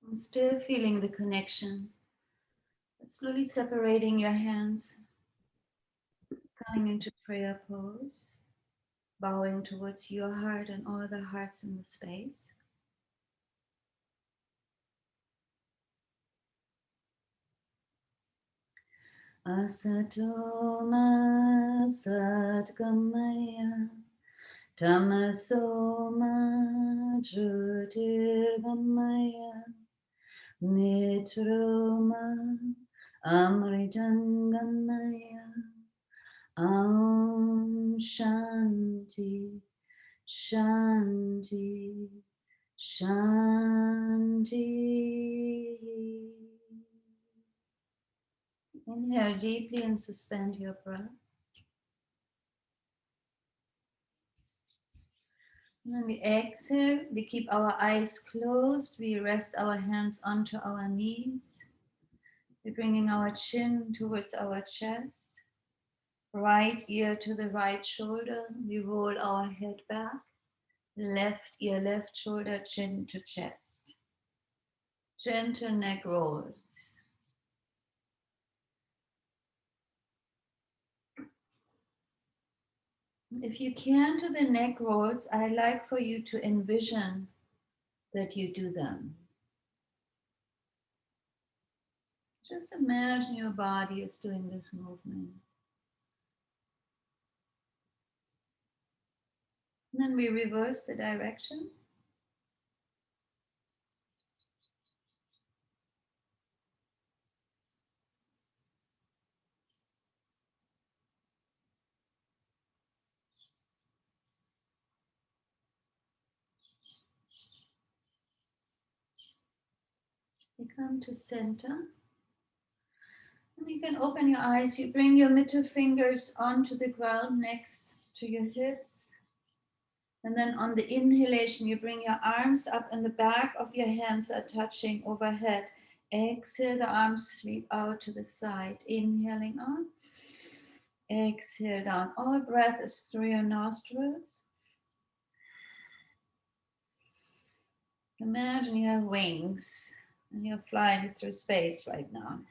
And still feeling the connection, but slowly separating your hands, coming into prayer pose, bowing towards your heart and all the hearts in the space. Asatoma Satgamaya Tamasoma Jyotirgamaya Mitroma Amritangamaya Om Shanti Shanti Shanti. Inhale deeply and suspend your breath. And then we exhale, we keep our eyes closed, we rest our hands onto our knees. We're bringing our chin towards our chest, right ear to the right shoulder. We roll our head back, left ear, left shoulder, chin to chest. Gentle neck rolls. If you can do the neck rolls, I like for you to envision that you do them. Just imagine your body is doing this movement. And then we reverse the direction. You come to center. And you can open your eyes. You bring your middle fingers onto the ground next to your hips. And then on the inhalation, you bring your arms up and the back of your hands are touching overhead. Exhale, the arms sweep out to the side. Inhaling on. Exhale down. All breath is through your nostrils. Imagine you have wings and you're flying through space right now.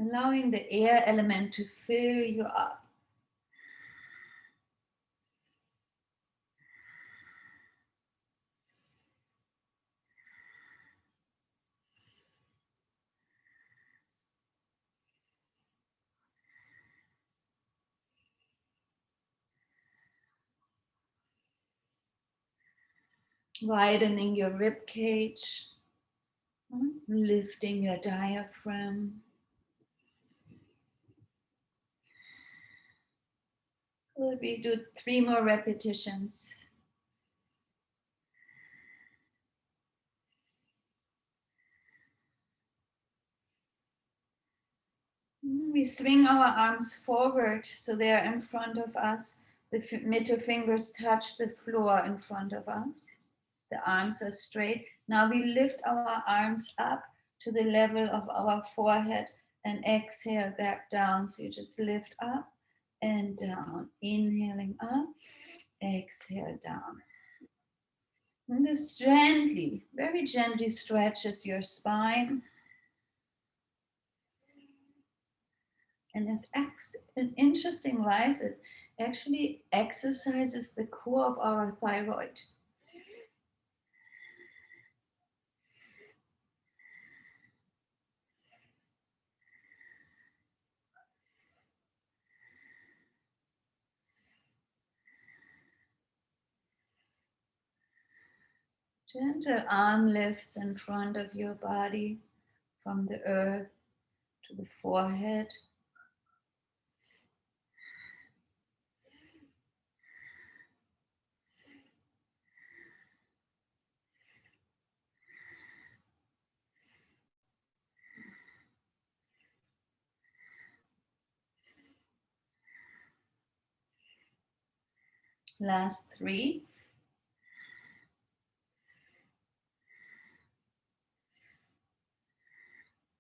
Allowing the air element to fill you up. Widening your rib cage, lifting your diaphragm. Good, we do 3 more repetitions. We swing our arms forward so they are in front of us. The middle fingers touch the floor in front of us. The arms are straight. Now we lift our arms up to the level of our forehead and exhale back down. So you just lift up and down. Inhaling up, exhale down. And this gently, very gently stretches your spine. And it's interesting wise, it actually exercises the core of our thyroid. Gentle arm lifts in front of your body from the earth to the forehead. Last 3.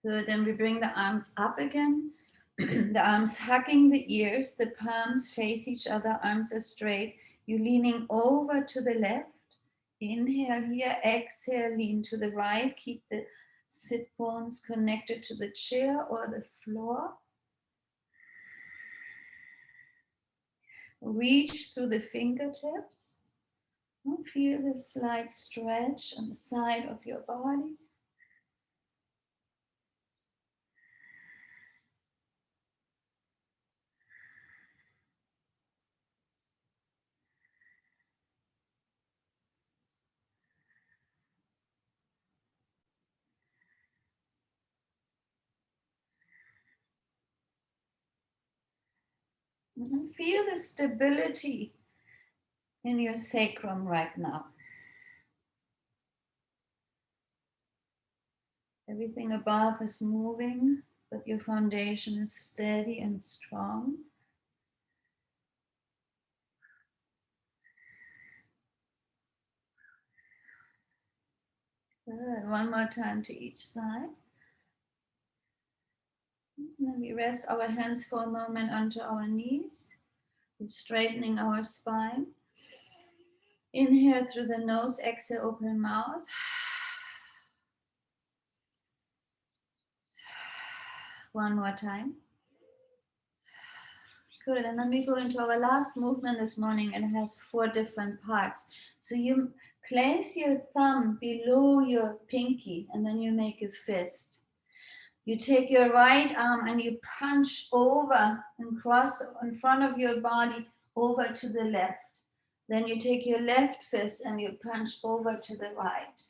Good, then we bring the arms up again. The arms hugging the ears, the palms face each other, arms are straight. You're leaning over to the left. Inhale here, exhale, lean to the right. Keep the sit bones connected to the chair or the floor. Reach through the fingertips. Feel the slight stretch on the side of your body. And feel the stability in your sacrum right now. Everything above is moving, but your foundation is steady and strong. Good. One more time to each side. And then we rest our hands for a moment onto our knees. We're straightening our spine. Inhale through the nose, exhale, open mouth. One more time. Good, and then we go into our last movement this morning, and it has 4 different parts. So you place your thumb below your pinky, and then you make a fist. You take your right arm and you punch over and cross in front of your body over to the left. Then you take your left fist and you punch over to the right.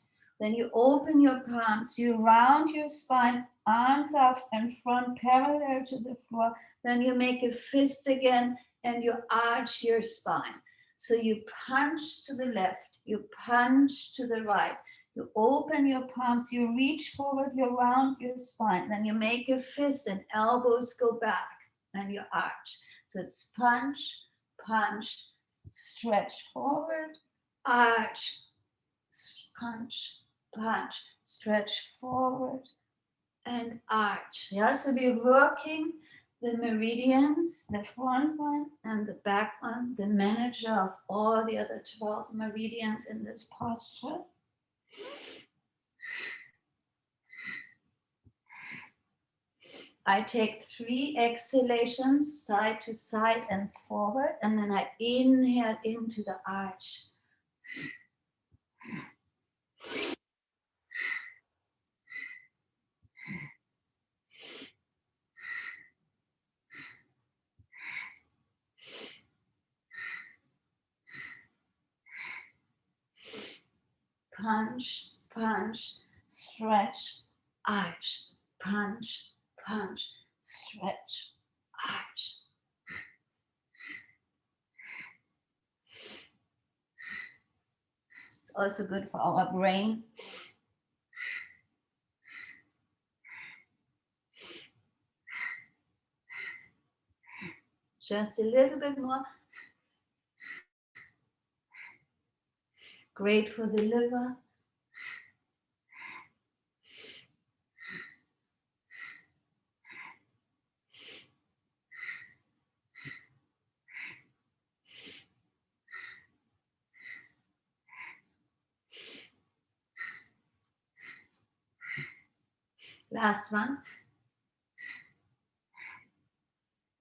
Then you open your palms, you round your spine, arms up in front, parallel to the floor. Then you make a fist again and you arch your spine. So you punch to the left, you punch to the right. You open your palms, you reach forward, you round your spine. Then you make a fist and elbows go back and you arch. So it's punch, punch, stretch forward, arch, punch, punch, stretch forward and arch. Yeah, so we're working the meridians, the front one and the back one, the manager of all the other 12 meridians in this posture. I take 3 exhalations, side to side and forward, and then I inhale into the arch. Punch, punch, stretch, arch, punch, punch, stretch, arch. It's also good for our brain. Just a little bit more. Great for the liver. Last one.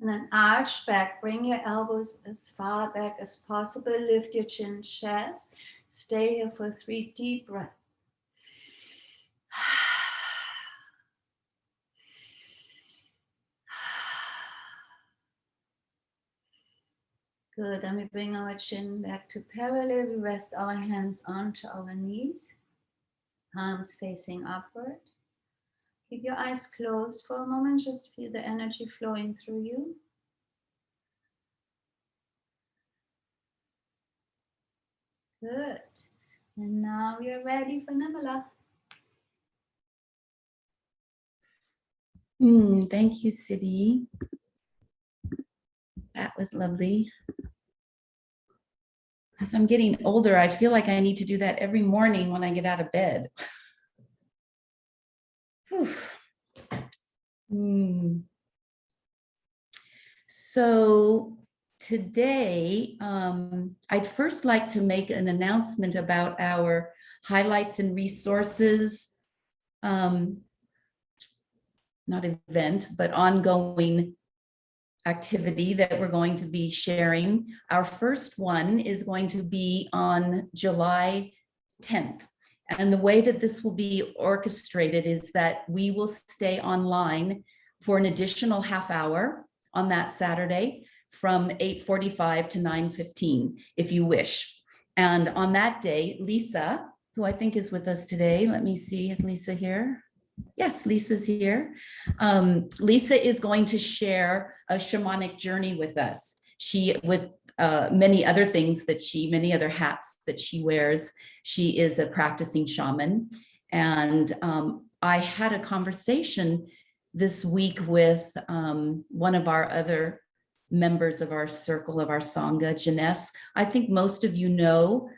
And then arch back. Bring your elbows as far back as possible. Lift your chin, chest. Stay here for 3 deep breaths. Good. Then we bring our chin back to parallel. We rest our hands onto our knees. Palms facing upward. Keep your eyes closed for a moment. Just feel the energy flowing through you. Good. And now you're ready for Nirmala. Thank you, Siddhi. That was lovely. As I'm getting older, I feel like I need to do that every morning when I get out of bed. So today, I'd first like to make an announcement about our highlights and resources, not event, but ongoing activity that we're going to be sharing. Our first one is going to be on July 10th. And the way that this will be orchestrated is that we will stay online for an additional half hour on that Saturday from 8:45 to 9:15, if you wish. And on that day, Lisa, who I think is with us today, let me see, is Lisa here? Yes, Lisa's here. Lisa is going to share a shamanic journey with us. She, with many other things that many other hats that she wears, she is a practicing shaman. And I had a conversation this week with one of our other members of our circle, of our Sangha, Janess. I think most of you know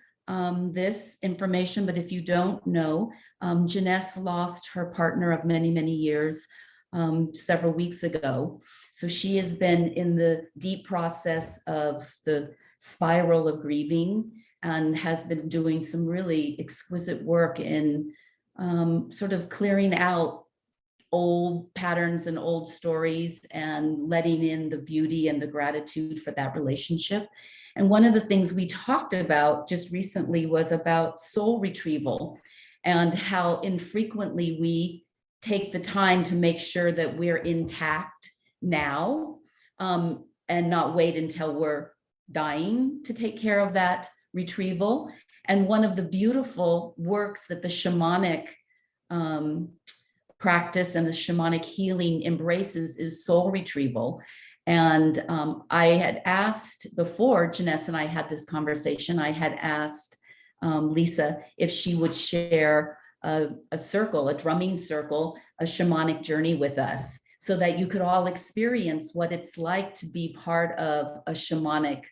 this information, but if you don't know, Janess lost her partner of many, many years several weeks ago. So she has been in the deep process of the spiral of grieving and has been doing some really exquisite work in sort of clearing out old patterns and old stories and letting in the beauty and the gratitude for that relationship. And one of the things we talked about just recently was about soul retrieval and how infrequently we take the time to make sure that we're intact now and not wait until we're dying to take care of that retrieval. And one of the beautiful works that the shamanic practice and the shamanic healing embraces is soul retrieval. And I had asked before Janess and I had this conversation, I had asked Lisa if she would share a circle, a drumming circle, a shamanic journey with us so that you could all experience what it's like to be part of a shamanic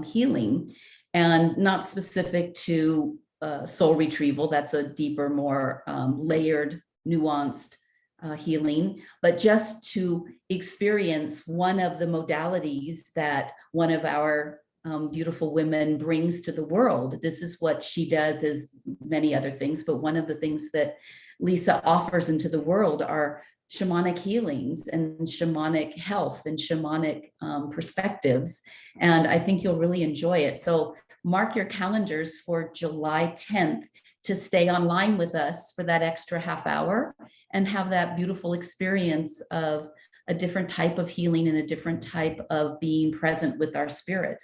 healing, and not specific to soul retrieval. That's a deeper, more layered, nuanced healing, but just to experience one of the modalities that one of our beautiful women brings to the world. This is what she does, as many other things, but one of the things that Lisa offers into the world are shamanic healings and shamanic health and shamanic perspectives. And I think you'll really enjoy it. So mark your calendars for July 10th to stay online with us for that extra half hour and have that beautiful experience of a different type of healing and a different type of being present with our spirit.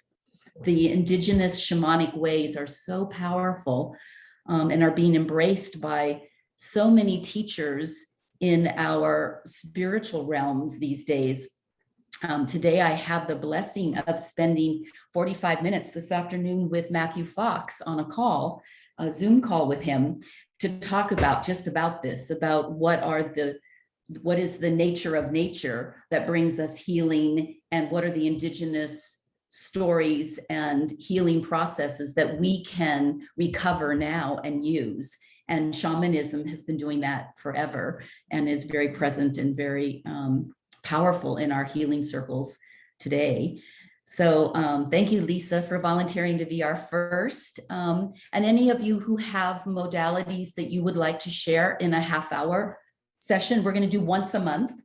The indigenous shamanic ways are so powerful and are being embraced by so many teachers in our spiritual realms these days. Today, I have the blessing of spending 45 minutes this afternoon with Matthew Fox on a Zoom call with him to talk about just about this, about what is the nature of nature that brings us healing, and what are the indigenous stories and healing processes that we can recover now and use. And shamanism has been doing that forever and is very present and very powerful in our healing circles today. So thank you, Lisa, for volunteering to be our first. And any of you who have modalities that you would like to share in a half-hour session, we're going to do once a month.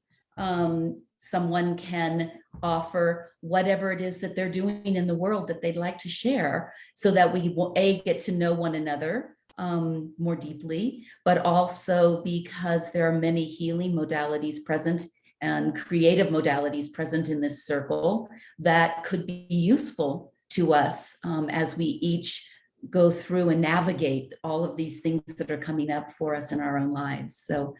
Someone can offer whatever it is that they're doing in the world that they'd like to share, so that we will get to know one another more deeply, but also because there are many healing modalities present and creative modalities present in this circle that could be useful to us as we each go through and navigate all of these things that are coming up for us in our own lives. So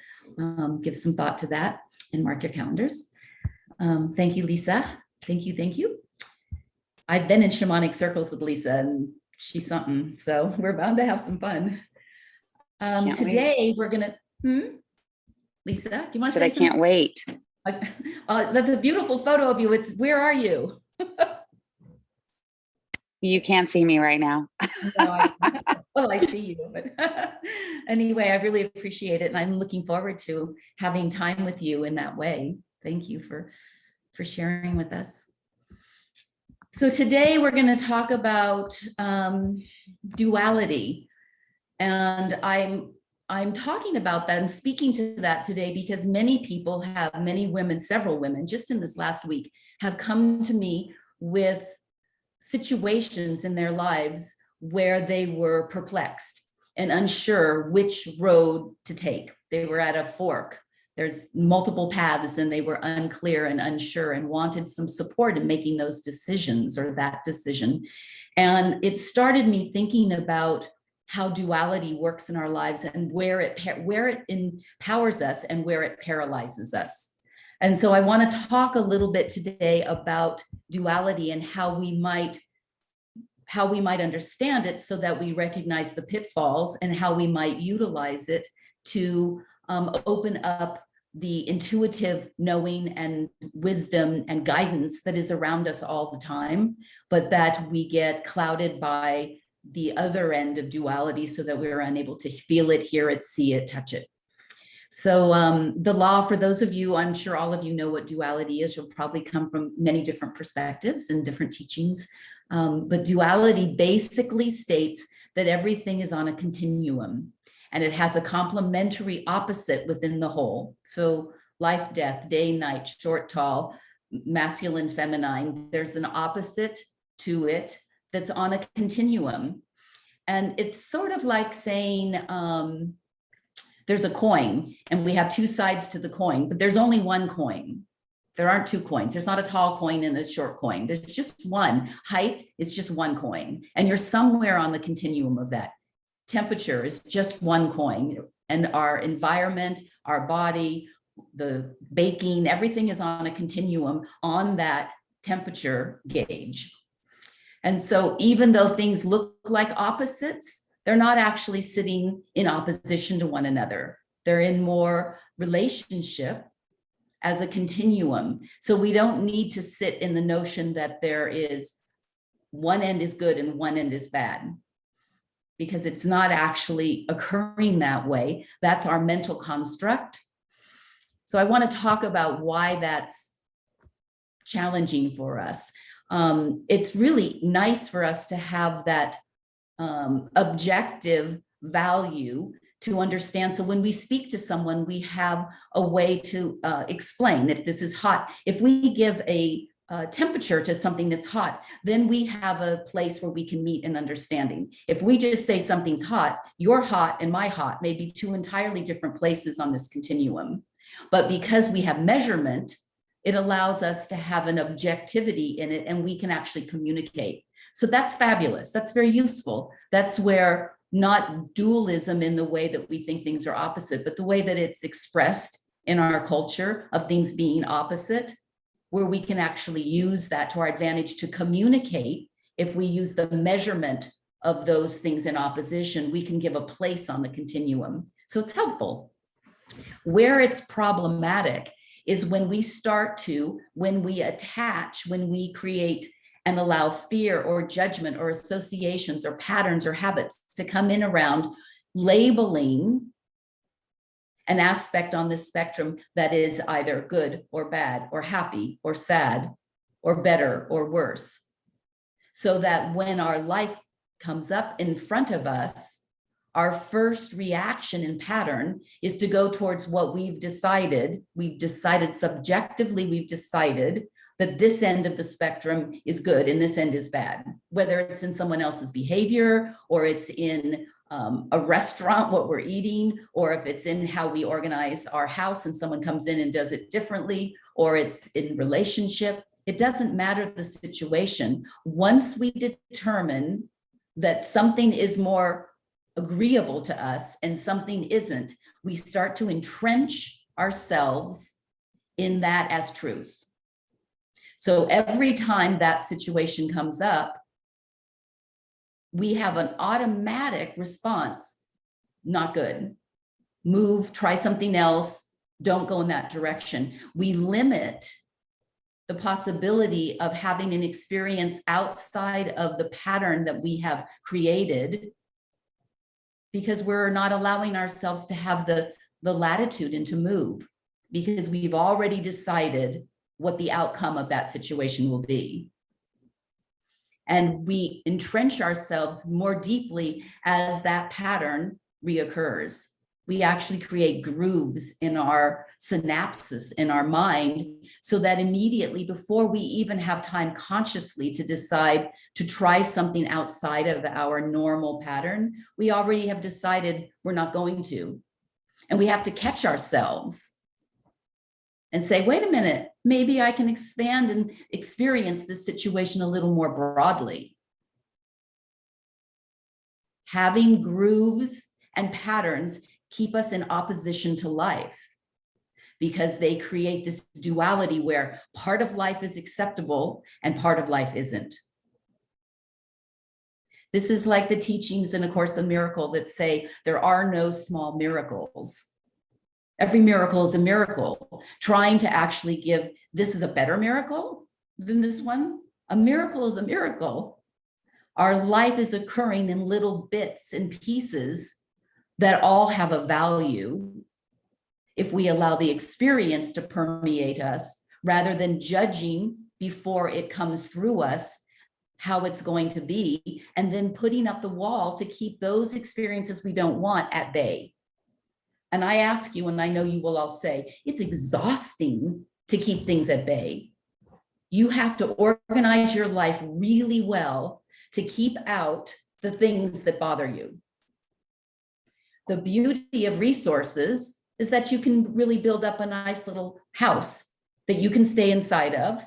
give some thought to that and mark your calendars. Thank you, Lisa. Thank you, thank you. I've been in shamanic circles with Lisa, and she's something, so we're bound to have some fun. Today we're gonna, Lisa, do you want to say I something? can't wait. That's a beautiful photo of you. Where are you? You can't see me right now. No, well, I see you, but anyway, I really appreciate it. And I'm looking forward to having time with you in that way. Thank you for sharing with us. So today we're going to talk about duality, and I'm talking about that. I'm speaking to that today because many women, several women, just in this last week, have come to me with situations in their lives where they were perplexed and unsure which road to take. They were at a fork. There's multiple paths and they were unclear and unsure and wanted some support in making those decisions or that decision. And it started me thinking about how duality works in our lives and where it empowers us and where it paralyzes us. And so I want to talk a little bit today about duality and how we might understand it so that we recognize the pitfalls and how we might utilize it to open up the intuitive knowing and wisdom and guidance that is around us all the time, but that we get clouded by the other end of duality so that we're unable to feel it, hear it, see it, touch it. So the law, for those of you, I'm sure all of you know what duality is. You'll probably come from many different perspectives and different teachings. But duality basically states that everything is on a continuum and it has a complementary opposite within the whole. So life, death, day, night, short, tall, masculine, feminine, there's an opposite to it that's on a continuum. And it's sort of like saying, there's a coin and we have two sides to the coin, but there's only one coin. There aren't two coins. There's not a tall coin and a short coin. There's just one. Height is just one coin. And you're somewhere on the continuum of that. Temperature is just one coin. And our environment, our body, the baking, everything is on a continuum on that temperature gauge. And so even though things look like opposites, they're not actually sitting in opposition to one another. They're in more relationship as a continuum. So we don't need to sit in the notion that there is one end is good and one end is bad, because it's not actually occurring that way. That's our mental construct. So I want to talk about why that's challenging for us. It's really nice for us to have that objective value to understand. So when we speak to someone, we have a way to explain if this is hot. If we give a temperature to something that's hot, then we have a place where we can meet in understanding. If we just say something's hot, your hot and my hot may be two entirely different places on this continuum. But because we have measurement, it allows us to have an objectivity in it and we can actually communicate. So that's fabulous. That's very useful. That's where not dualism in the way that we think things are opposite, but the way that it's expressed in our culture of things being opposite, where we can actually use that to our advantage to communicate. If we use the measurement of those things in opposition, we can give a place on the continuum. So it's helpful. Where it's problematic is when we when we create and allow fear or judgment or associations or patterns or habits to come in around labeling an aspect on this spectrum that is either good or bad or happy or sad or better or worse. So that when our life comes up in front of us, our first reaction and pattern is to go towards what we've decided. We've decided subjectively, we've decided that this end of the spectrum is good and this end is bad, whether it's in someone else's behavior or it's in a restaurant, what we're eating, or if it's in how we organize our house and someone comes in and does it differently, or it's in relationship. It doesn't matter the situation. Once we determine that something is more agreeable to us and something isn't, we start to entrench ourselves in that as truth. So every time that situation comes up, we have an automatic response. Not good. Move, try something else. Don't go in that direction. We limit the possibility of having an experience outside of the pattern that we have created, because we're not allowing ourselves to have the latitude and to move, because we've already decided what the outcome of that situation will be. And we entrench ourselves more deeply as that pattern reoccurs. We actually create grooves in our synapses in our mind so that immediately before we even have time consciously to decide to try something outside of our normal pattern, we already have decided we're not going to. And we have to catch ourselves and say, wait a minute, maybe I can expand and experience this situation a little more broadly. Having grooves and patterns keep us in opposition to life because they create this duality where part of life is acceptable and part of life isn't. This is like the teachings in A Course in Miracles that say there are no small miracles. Every miracle is a miracle. Trying to actually give, this is a better miracle than this one. A miracle is a miracle. Our life is occurring in little bits and pieces that all have a value if we allow the experience to permeate us rather than judging before it comes through us how it's going to be, and then putting up the wall to keep those experiences we don't want at bay. And I ask you, and I know you will all say, it's exhausting to keep things at bay. You have to organize your life really well to keep out the things that bother you. The beauty of resources is that you can really build up a nice little house that you can stay inside of,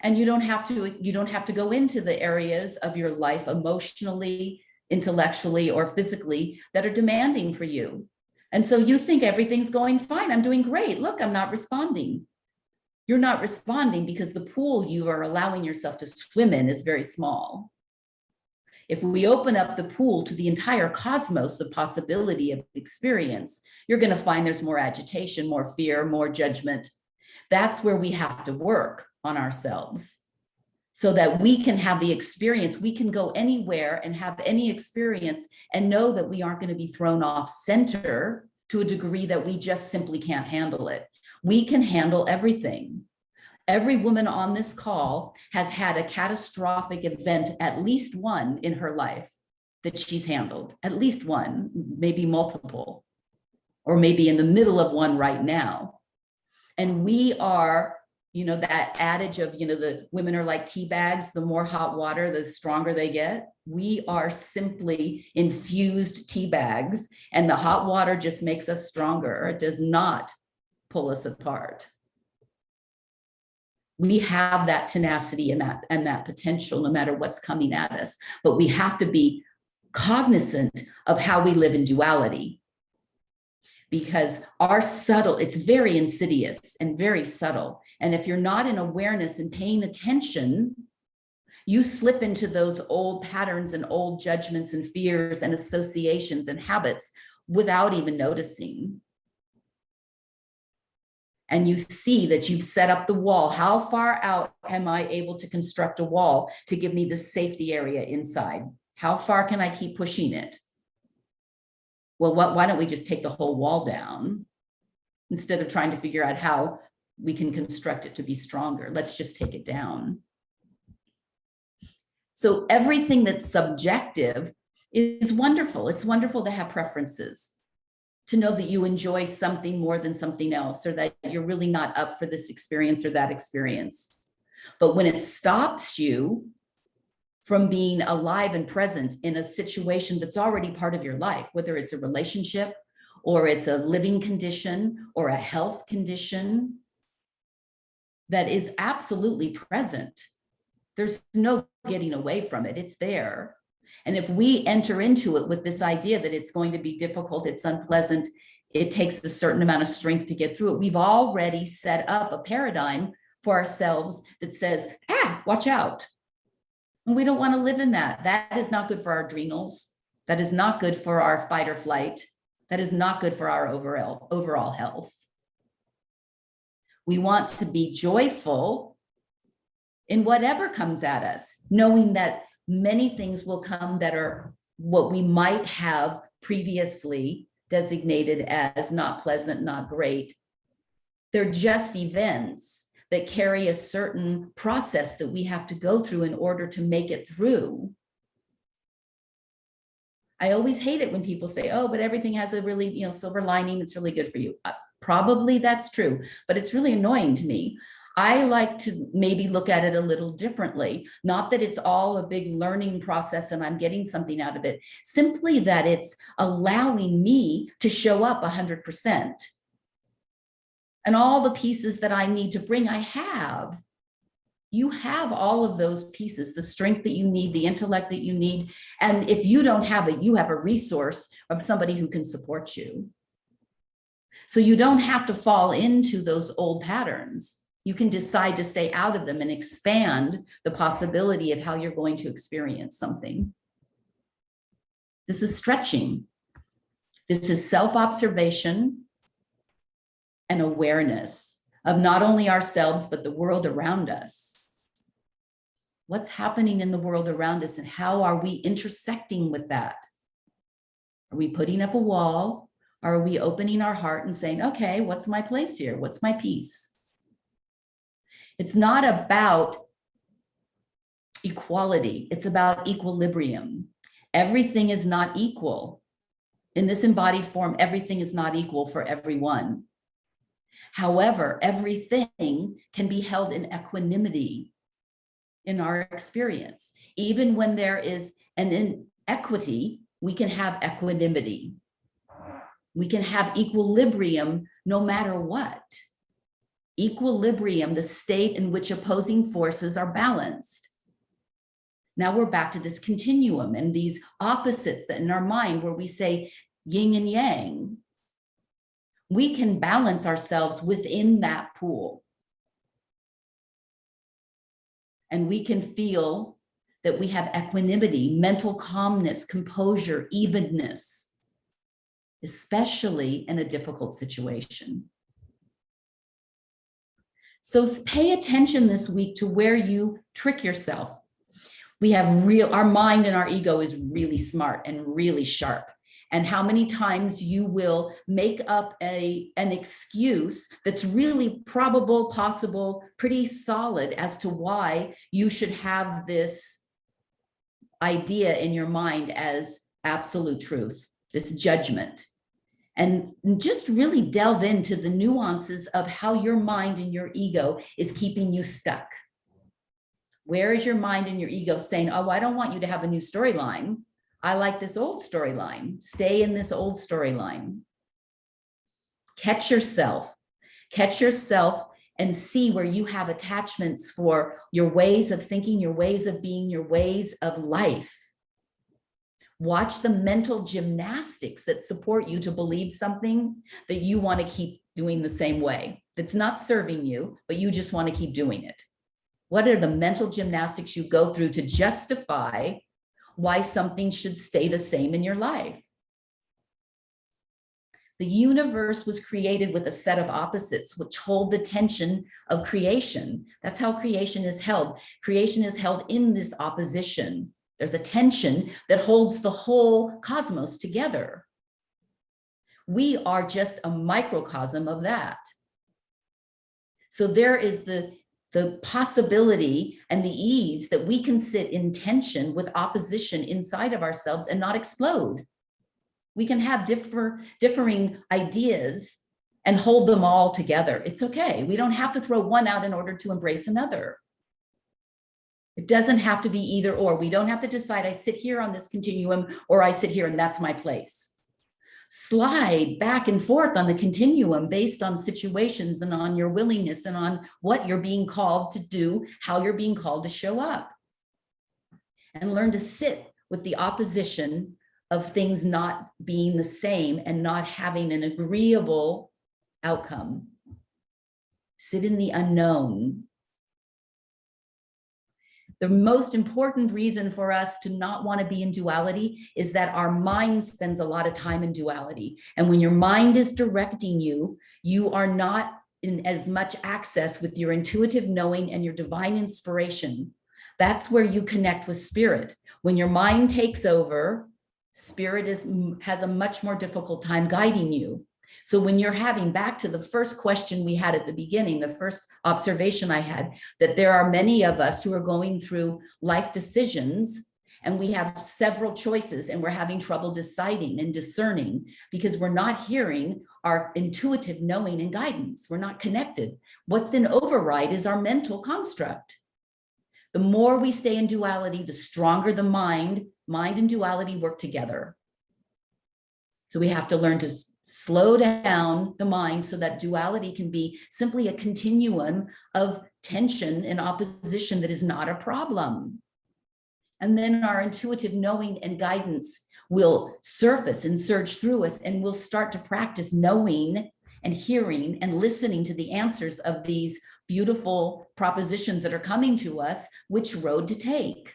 and you don't have to go into the areas of your life emotionally, intellectually, or physically that are demanding for you. And so you think everything's going fine. I'm doing great. Look, I'm not responding. You're not responding because the pool you are allowing yourself to swim in is very small. If we open up the pool to the entire cosmos of possibility of experience, you're going to find there's more agitation, more fear, more judgment. That's where we have to work on ourselves so that we can have the experience. We can go anywhere and have any experience and know that we aren't going to be thrown off center to a degree that we just simply can't handle it. We can handle everything. Every woman on this call has had a catastrophic event, at least one in her life that she's handled, at least one, maybe multiple, or maybe in the middle of one right now. And we are, that adage of, the women are like tea bags, the more hot water, the stronger they get. We are simply infused tea bags, and the hot water just makes us stronger. It does not pull us apart. We have that tenacity and that potential no matter what's coming at us, but we have to be cognizant of how we live in duality, because it's very insidious and very subtle. And if you're not in awareness and paying attention, you slip into those old patterns and old judgments and fears and associations and habits without even noticing. And you see that you've set up the wall. How far out am I able to construct a wall to give me the safety area inside? How far can I keep pushing it? Well, why don't we just take the whole wall down instead of trying to figure out how we can construct it to be stronger? Let's just take it down. So everything that's subjective is wonderful. It's wonderful to have preferences, to know that you enjoy something more than something else, or that you're really not up for this experience or that experience. But when it stops you from being alive and present in a situation that's already part of your life, whether it's a relationship or it's a living condition or a health condition that is absolutely present, there's no getting away from it. It's there. And if we enter into it with this idea that it's going to be difficult, it's unpleasant, it takes a certain amount of strength to get through it, we've already set up a paradigm for ourselves that says, watch out. And we don't want to live in that. That is not good for our adrenals. That is not good for our fight or flight. That is not good for our overall health. We want to be joyful in whatever comes at us, knowing that many things will come that are what we might have previously designated as not pleasant, not great. They're just events that carry a certain process that we have to go through in order to make it through. I always hate it when people say, oh, but everything has a really, silver lining. It's really good for you. Probably that's true, but it's really annoying to me. I like to maybe look at it a little differently. Not that it's all a big learning process and I'm getting something out of it, simply that it's allowing me to show up 100%. And all the pieces that I need to bring, I have. You have all of those pieces, the strength that you need, the intellect that you need. And if you don't have it, you have a resource of somebody who can support you. So you don't have to fall into those old patterns. You can decide to stay out of them and expand the possibility of how you're going to experience something. This is stretching. This is self-observation and awareness of not only ourselves, but the world around us. What's happening in the world around us and how are we intersecting with that? Are we putting up a wall? Or are we opening our heart and saying, okay, what's my place here? What's my piece? It's not about equality. It's about equilibrium. Everything is not equal. In this embodied form, everything is not equal for everyone. However, everything can be held in equanimity in our experience. Even when there is an inequity, we can have equanimity. We can have equilibrium no matter what. Equilibrium, the state in which opposing forces are balanced. Now we're back to this continuum and these opposites that in our mind where we say yin and yang. We can balance ourselves within that pool. And we can feel that we have equanimity, mental calmness, composure, evenness, especially in a difficult situation. So pay attention this week to where you trick yourself. We have our mind and our ego is really smart and really sharp. And how many times you will make up an excuse that's really probable, possible, pretty solid as to why you should have this idea in your mind as absolute truth, this judgment. And just really delve into the nuances of how your mind and your ego is keeping you stuck. Where is your mind and your ego saying, oh, I don't want you to have a new storyline. I like this old storyline. Stay in this old storyline. Catch yourself and see where you have attachments for your ways of thinking, your ways of being, your ways of life. Watch the mental gymnastics that support you to believe something that you want to keep doing the same way. That's not serving you, but you just want to keep doing it. What are the mental gymnastics you go through to justify why something should stay the same in your life? The universe was created with a set of opposites which hold the tension of creation. That's how creation is held. Creation is held in this opposition. There's a tension that holds the whole cosmos together. We are just a microcosm of that. So there is the possibility and the ease that we can sit in tension with opposition inside of ourselves and not explode. We can have differing ideas and hold them all together. It's okay. We don't have to throw one out in order to embrace another. It doesn't have to be either or. We don't have to decide I sit here on this continuum or I sit here and that's my place. Slide back and forth on the continuum based on situations and on your willingness and on what you're being called to do, how you're being called to show up. And learn to sit with the opposition of things not being the same and not having an agreeable outcome. Sit in the unknown. The most important reason for us to not want to be in duality is that our mind spends a lot of time in duality. And when your mind is directing you, you are not in as much access with your intuitive knowing and your divine inspiration. That's where you connect with spirit. When your mind takes over, spirit has a much more difficult time guiding you So when you're having, back to the first question we had at the beginning, the first observation I had, that there are many of us who are going through life decisions and we have several choices and we're having trouble deciding and discerning because we're not hearing our intuitive knowing and guidance. We're not connected. What's in override is our mental construct. The more we stay in duality, the stronger the mind. Mind and duality work together. So we have to learn to slow down the mind so that duality can be simply a continuum of tension and opposition that is not a problem. And then our intuitive knowing and guidance will surface and surge through us, and we'll start to practice knowing and hearing and listening to the answers of these beautiful propositions that are coming to us, which road to take.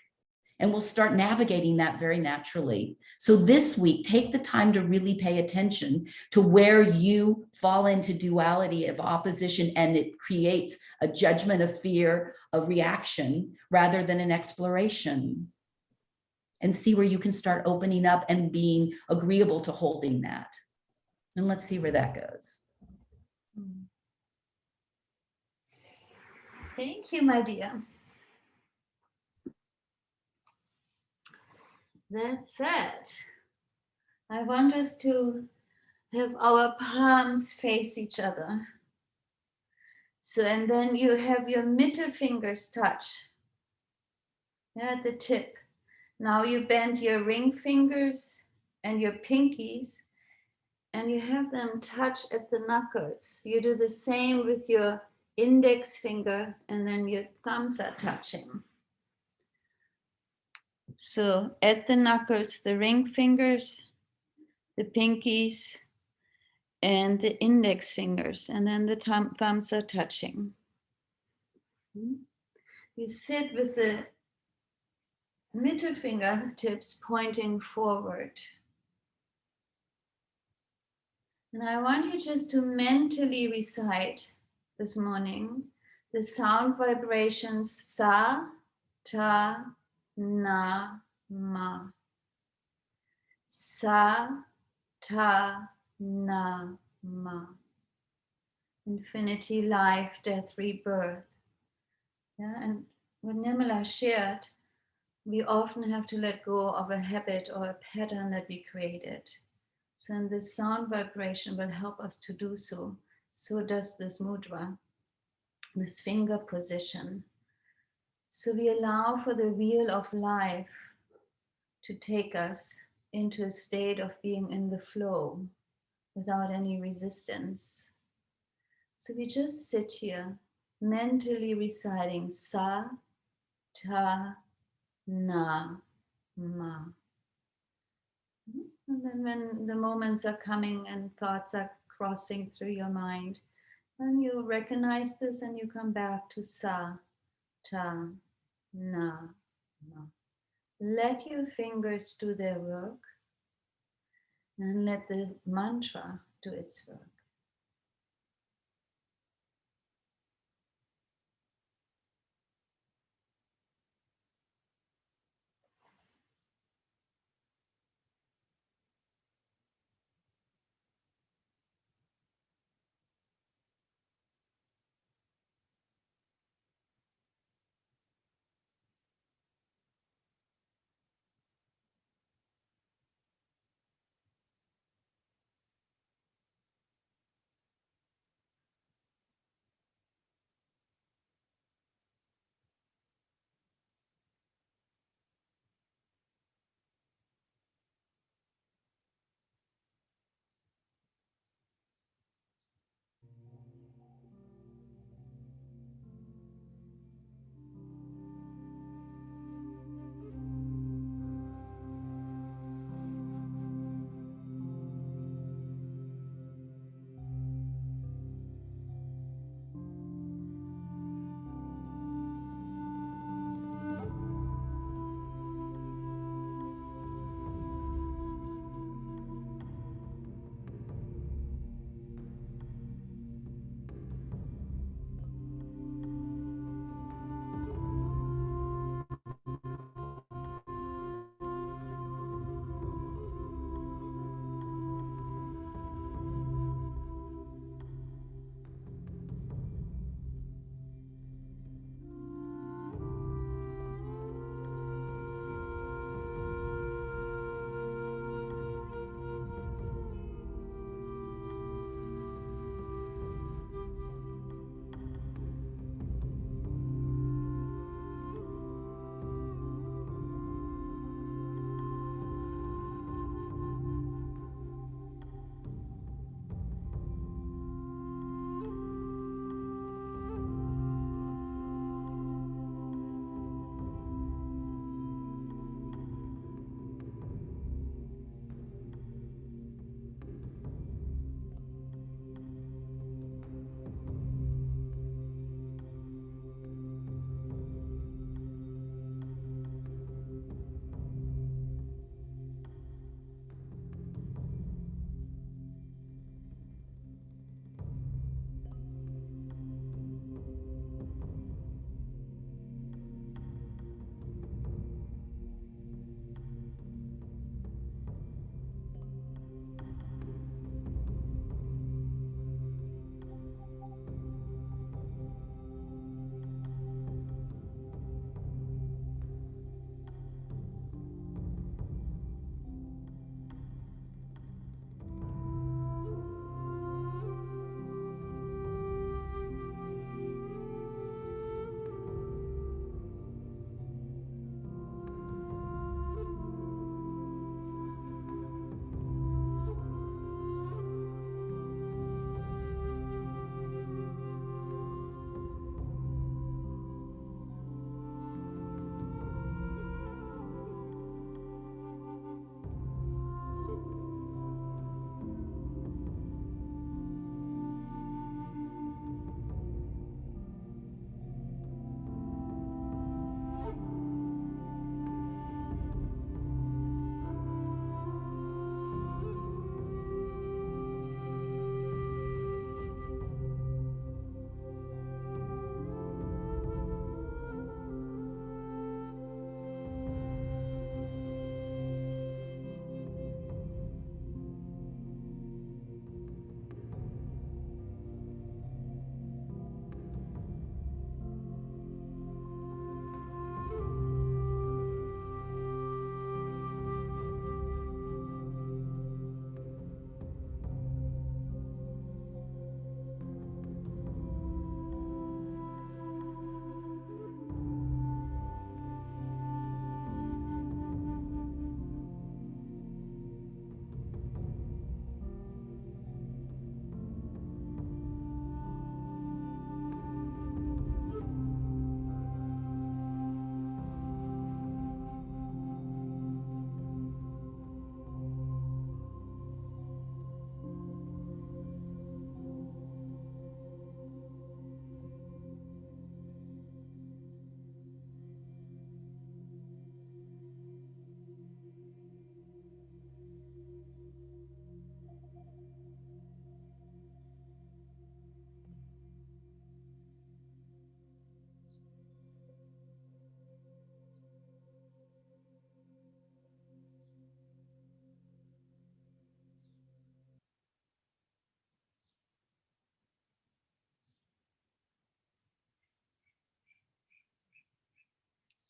And we'll start navigating that very naturally. So this week, take the time to really pay attention to where you fall into duality of opposition, and it creates a judgment of fear, a reaction, rather than an exploration. And see where you can start opening up and being agreeable to holding that. And let's see where that goes. Thank you, my dear. That's it. I want us to have our palms face each other. So, and then you have your middle fingers touch, at the tip. Now you bend your ring fingers and your pinkies, and you have them touch at the knuckles. You do the same with your index finger, and then your thumbs are touching. So at the knuckles, the ring fingers, the pinkies, and the index fingers, and then the thumbs are touching. You sit with the middle fingertips pointing forward. And I want you just to mentally recite this morning the sound vibrations sa, ta, na, ma. Sa, ta, na, ma. Infinity, life, death, rebirth. Yeah, and what Nirmala shared, we often have to let go of a habit or a pattern that we created. So, and this sound vibration will help us to do so. So does this mudra, this finger position. So we allow for the wheel of life to take us into a state of being in the flow without any resistance. So we just sit here mentally reciting sa, ta, na, ma. And then when the moments are coming and thoughts are crossing through your mind, then you recognize this and you come back to sa, ta, na, ma. Let your fingers do their work and let the mantra do its work.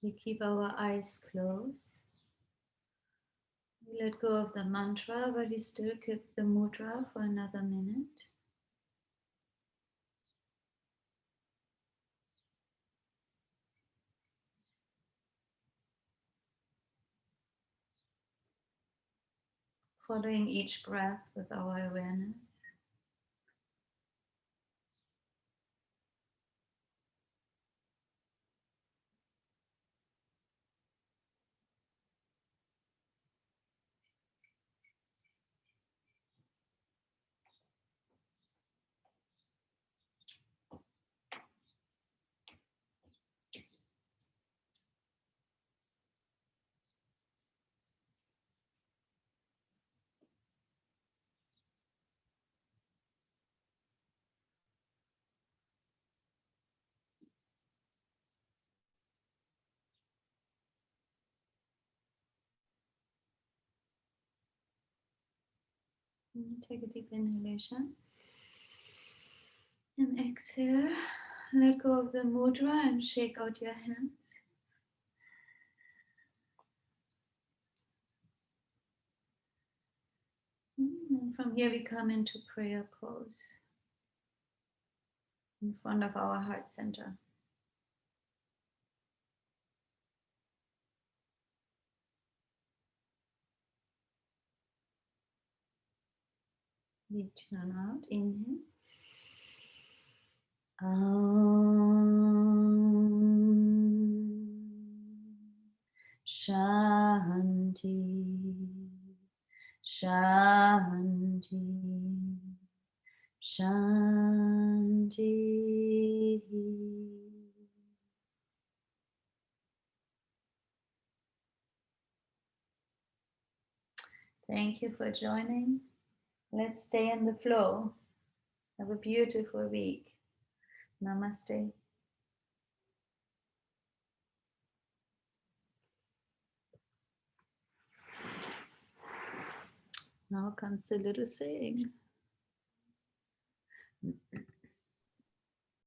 We keep our eyes closed. We let go of the mantra, but we still keep the mudra for another minute. Following each breath with our awareness. Take a deep inhalation. And exhale. Let go of the mudra and shake out your hands. And from here we come into prayer pose in front of our heart center. We turn out, inhale. Shanti, Shanti, Shanti. Thank you for joining. Let's stay in the flow. Have a beautiful week. Namaste. Now comes the little saying.